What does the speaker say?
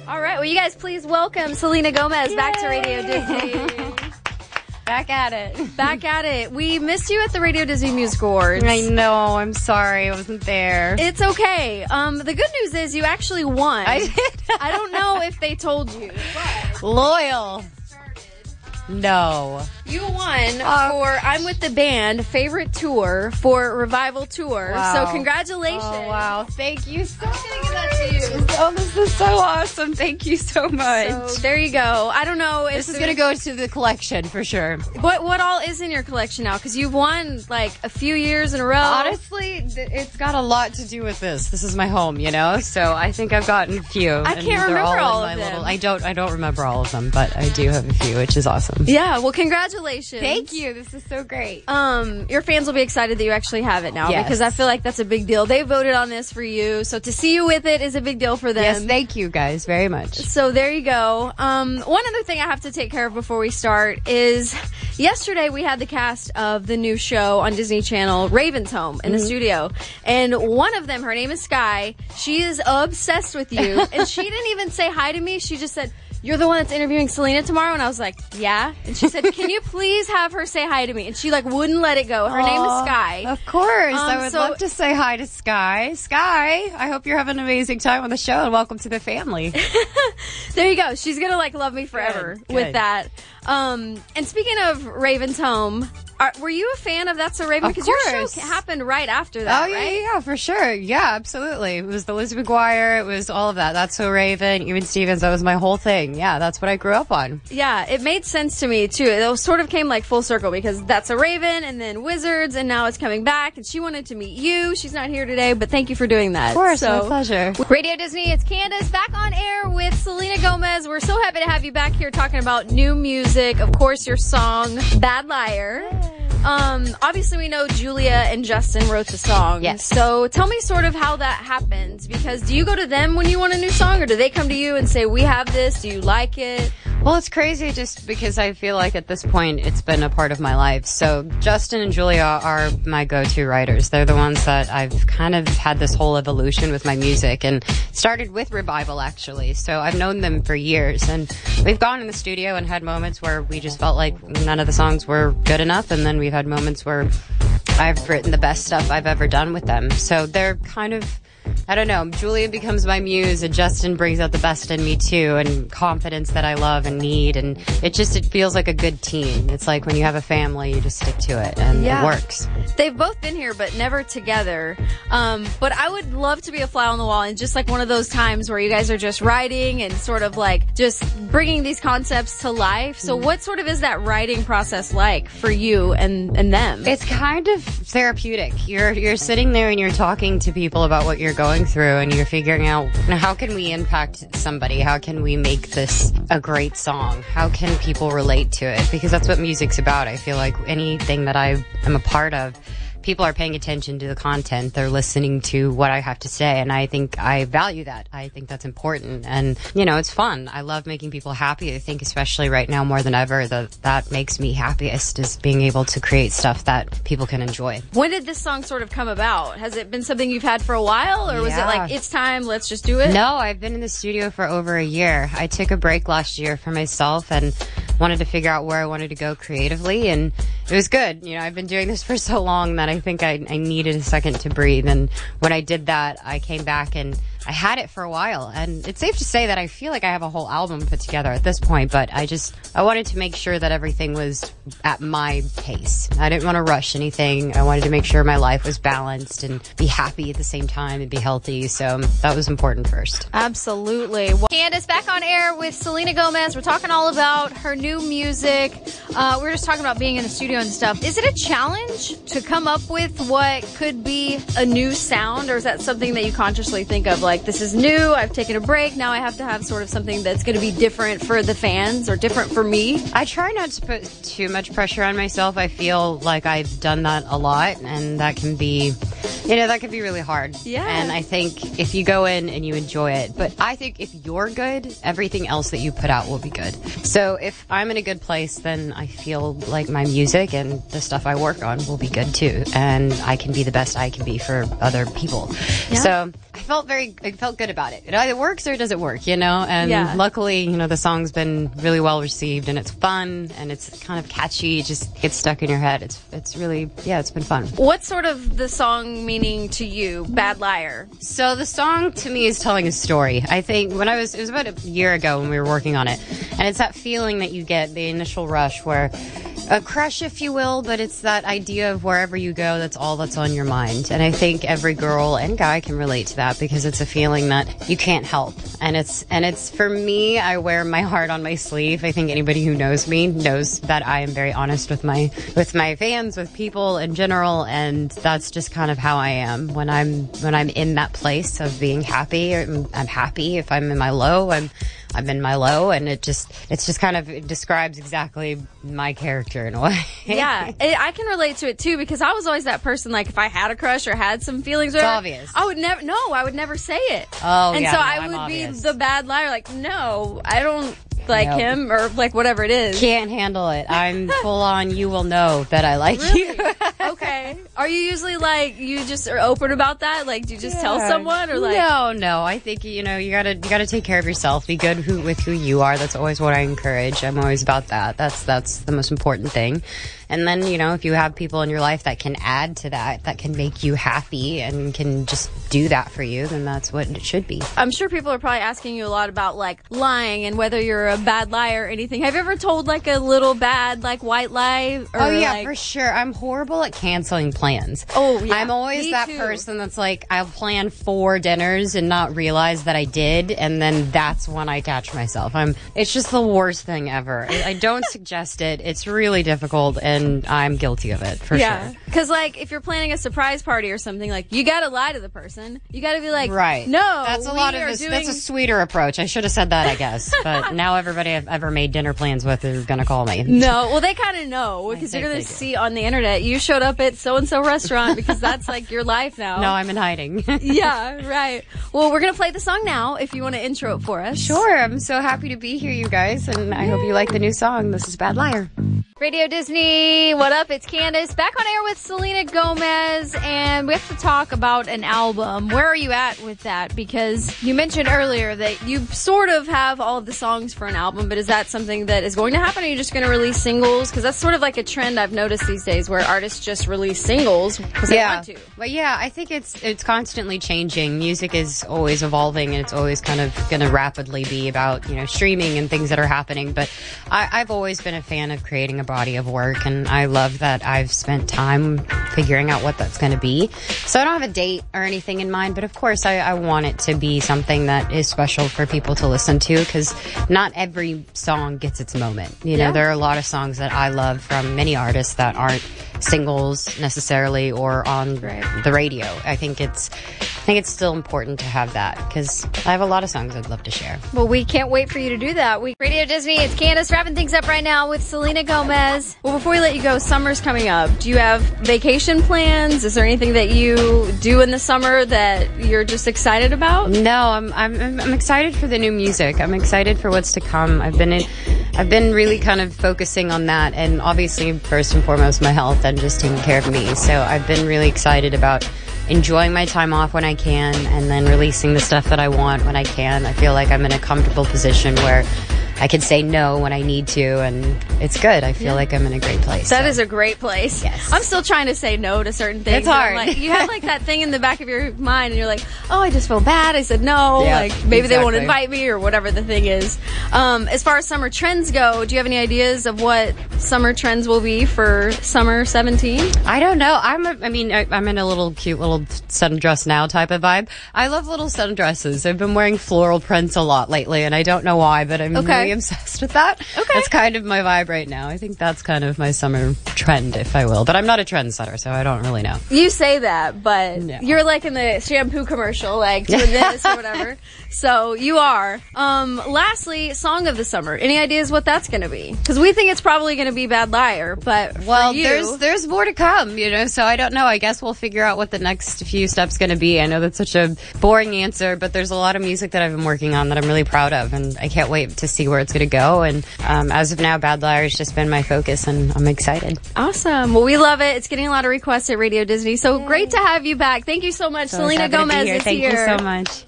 All right, well, you guys please welcome Selena Gomez back to Radio Disney. Back at it. Back at it. We missed you at the Radio Disney Music Awards. I know. I'm sorry. I wasn't there. It's okay. The good news is you actually won. I did. I don't know if they told you. But Loyal. No. You won for I'm With the Band Favorite Tour for Revival Tour. Wow. So congratulations. Oh, wow. Thank you so much. I'm going to give that to you. Oh, this is so awesome. Thank you so much. So there you go. I don't know if This is going to go to the collection for sure. What all is in your collection now? Because you've won like a few years in a row. Honestly, it's got a lot to do with this. This is my home, you know? So I think I've gotten a few. I can't remember all of them. I don't remember all of them, but I do have a few, which is awesome. Yeah, well, congratulations. Thank you. This is so great. Your fans will be excited that you actually have it now, Yes. because I feel like that's a big deal. They voted on this for you, so to see you with it is a big deal for them. Yes, thank you guys very much. So there you go. One other thing I have to take care of before we start is yesterday we had the cast of the new show on Disney Channel, Raven's Home, in the studio. And one of them, her name is Sky, she is obsessed with you. And she didn't even say hi to me. She just said, "You're the one that's interviewing Selena tomorrow?" And I was like, "Yeah." And she said, "Can you please have her say hi to me?" And she like wouldn't let it go. Her name is Sky. Of course. I would love to say hi to Sky. Sky, I hope you're having an amazing time on the show and welcome to the family. There you go. She's going to like love me forever with that. And speaking of Raven's Home, were you a fan of That's So Raven? Of Because your course. show happened right after that, Oh, yeah, right? yeah, for sure. Yeah, absolutely. It was the Lizzie McGuire. It was all of that. That's So Raven, even Stevens. That was my whole thing. Yeah, that's what I grew up on. Yeah, it made sense to me, too. It sort of came like full circle because That's a Raven and then Wizards, and now it's coming back, and she wanted to meet you. She's not here today, but thank you for doing that. Of course, my pleasure. Radio Disney, it's Candace back on air with Selena Gomez. We're so happy to have you back here talking about new music. Of course, your song, Bad Liar. Obviously we know Julia and Justin wrote the song. Yes. So tell me sort of how that happens, because do you go to them when you want a new song, or do they come to you and say, "We have this, do you like it?" Well, it's crazy just because I feel like at this point it's been a part of my life. So Justin and Julia are my go-to writers. They're the ones that I've kind of had this whole evolution with my music, and started with Revival actually. So I've known them for years, and we've gone in the studio and had moments where we just felt like none of the songs were good enough, and then we've had moments where I've written the best stuff I've ever done with them. So they're kind of, I don't know, Julia becomes my muse, and Justin brings out the best in me too, and confidence that I love and need, and it feels like a good team. It's like when you have a family, you just stick to it, and it works. They've both been here, but never together. But I would love to be a fly on the wall, and just like one of those times where you guys are just writing and sort of like just bringing these concepts to life. So what sort of is that writing process like for you and them? It's kind of therapeutic. You're sitting there and you're talking to people about what you're going through, and you're figuring out, how can we impact somebody? How can we make this a great song? How can people relate to it? Because that's what music's about. I feel like anything that I am a part of, people are paying attention to the content. They're listening to what I have to say, and I think I value that. I think that's important, and it's fun. I love making people happy. I think especially right now more than ever, that makes me happiest, is being able to create stuff that people can enjoy. When did this song sort of come about? Has it been something you've had for a while, or was it like, it's time, let's just do it? No, I've been in the studio for over a year. I took a break last year for myself and wanted to figure out where I wanted to go creatively, and it was good. I've been doing this for so long that I think I needed a second to breathe, and when I did that, I came back and I had it for a while, and it's safe to say that I feel like I have a whole album put together at this point, but I wanted to make sure that everything was at my pace. I didn't want to rush anything. I wanted to make sure my life was balanced and be happy at the same time and be healthy, so that was important first. Absolutely. Well, Candace back on air with Selena Gomez. We're talking all about her new music. We're just talking about being in the studio and stuff. Is it a challenge to come up with what could be a new sound, or is that something that you consciously think of, like, this is new, I've taken a break, now I have to have sort of something that's going to be different for the fans or different for me? I try not to put too much pressure on myself. I feel like I've done that a lot, and that can be, that can be really hard. Yeah. And I think if you go in and you enjoy it, but I think if you're good, everything else that you put out will be good. So if I'm in a good place, then I feel like my music and the stuff I work on will be good too, and I can be the best I can be for other people. Yeah. So I felt very I felt good about it. It either works or it doesn't work, you know? And luckily, you know, the song's been really well received, and it's fun, and it's kind of catchy. It just gets stuck in your head. It's really, it's been fun. What's sort of the song meaning to you, Bad Liar? So the song to me is telling a story. I think it was about a year ago when we were working on it, and it's that feeling that you get, the initial rush, where a crush, if you will, but it's that idea of wherever you go, that's all that's on your mind. And I think every girl and guy can relate to that, because it's a feeling that you can't help. And it's for me, I wear my heart on my sleeve. I think anybody who knows me knows that I am very honest with my fans, with people in general, and that's just kind of how I am. When I'm in that place of being happy, I'm happy. If I'm in my low, I'm in my low, and it's just kind of, it describes exactly my character in a way. Yeah, I can relate to it too, because I was always that person, like, if I had a crush or had some feelings, it's obvious. I would never say it. Oh, and yeah, so no, I would be the bad liar, like, no, I don't like him, or like whatever it is. Can't handle it. I'm full on, you will know that I like you. Okay. Are you usually like, you just are open about that? Like, do you just tell someone, or like? No. I think, you know, you gotta take care of yourself. Be good with who you are. That's always what I encourage. I'm always about that. That's the most important thing. And then, you know, if you have people in your life that can add to that can make you happy and can just do that for you, then that's what it should be. I'm sure people are probably asking you a lot about, like, lying and whether you're a bad liar or anything. Have you ever told, like, a little bad, like, white lie? Or, for sure. I'm horrible at canceling plans. Oh, yeah. I'm always that person that's like, I'll plan 4 dinners and not realize that I did, and then that's when I catch myself. It's just the worst thing ever. I don't suggest it. It's really difficult, and I'm guilty of it, for sure. Because, like, if you're planning a surprise party or something, like, you gotta lie to the person. You gotta be like, right. No, that's a sweeter approach. I should have said that, I guess. But now everybody I've ever made dinner plans with is gonna call me. No, well, they kind of know, because you're gonna see on the internet, you showed up at so-and-so restaurant, because that's, like, your life now. No, I'm in hiding. Yeah, right. Well, we're gonna play the song now, if you want to intro it for us. Sure, I'm so happy to be here, you guys, and I hope you like the new song. This is Bad Liar. Radio Disney, what up? It's Candace, back on air with Selena Gomez, and we have to talk about an album. Where are you at with that? Because you mentioned earlier that you sort of have all of the songs for an album, but is that something that is going to happen? Or are you just going to release singles? Because that's sort of like a trend I've noticed these days, where artists just release singles because they want to. But yeah, I think it's constantly changing. Music is always evolving, and it's always kind of going to rapidly be about, you know, streaming and things that are happening. But I've always been a fan of creating a body of work, and I love that I've spent time figuring out what that's going to be. So I don't have a date or anything in mind, but of course I want it to be something that is special for people to listen to, because not every song gets its moment. You know, there are a lot of songs that I love from many artists that aren't singles necessarily or on the radio. I think it's still important to have that, because I have a lot of songs I'd love to share. Well, we can't wait for you to do that. Radio Disney, it's Candace wrapping things up right now with Selena Gomez. Well, before we let you go, summer's coming up. Do you have vacation plans? Is there anything that you do in the summer that you're just excited about? No, I'm excited for the new music. I'm excited for what's to come. I've been really kind of focusing on that, and obviously first and foremost my health and just taking care of me. So I've been really excited about enjoying my time off when I can, and then releasing the stuff that I want when I can. I feel like I'm in a comfortable position where I can say no when I need to, and it's good. I feel like I'm in a great place. That is a great place. Yes. I'm still trying to say no to certain things. It's hard. Like, you have like that thing in the back of your mind, and you're like, oh, I just feel bad. I said no. Yeah, like maybe they won't invite me, or whatever the thing is. As far as summer trends go, do you have any ideas of what summer trends will be for summer 17? I don't know. I'm in a little cute little sundress now type of vibe. I love little sundresses. I've been wearing floral prints a lot lately, and I don't know why, but I'm really obsessed with that. Okay. That's kind of my vibe right now. I think that's kind of my summer trend, if I will. But I'm not a trendsetter, so I don't really know. You say that, but you're like in the shampoo commercial, like doing this or whatever. So you are. Lastly, song of the summer. Any ideas what that's going to be? Because we think it's probably going to be Bad Liar, but for you, there's more to come, you know. So I don't know. I guess we'll figure out what the next few steps going to be. I know that's such a boring answer, but there's a lot of music that I've been working on that I'm really proud of, and I can't wait to see where it's going to go. And as of now, Bad Liar has just been my focus, and I'm excited. Awesome. Well, we love it. It's getting a lot of requests at Radio Disney. So great to have you back. Thank you so much. Selena Gomez is Thank here. Thank you so much.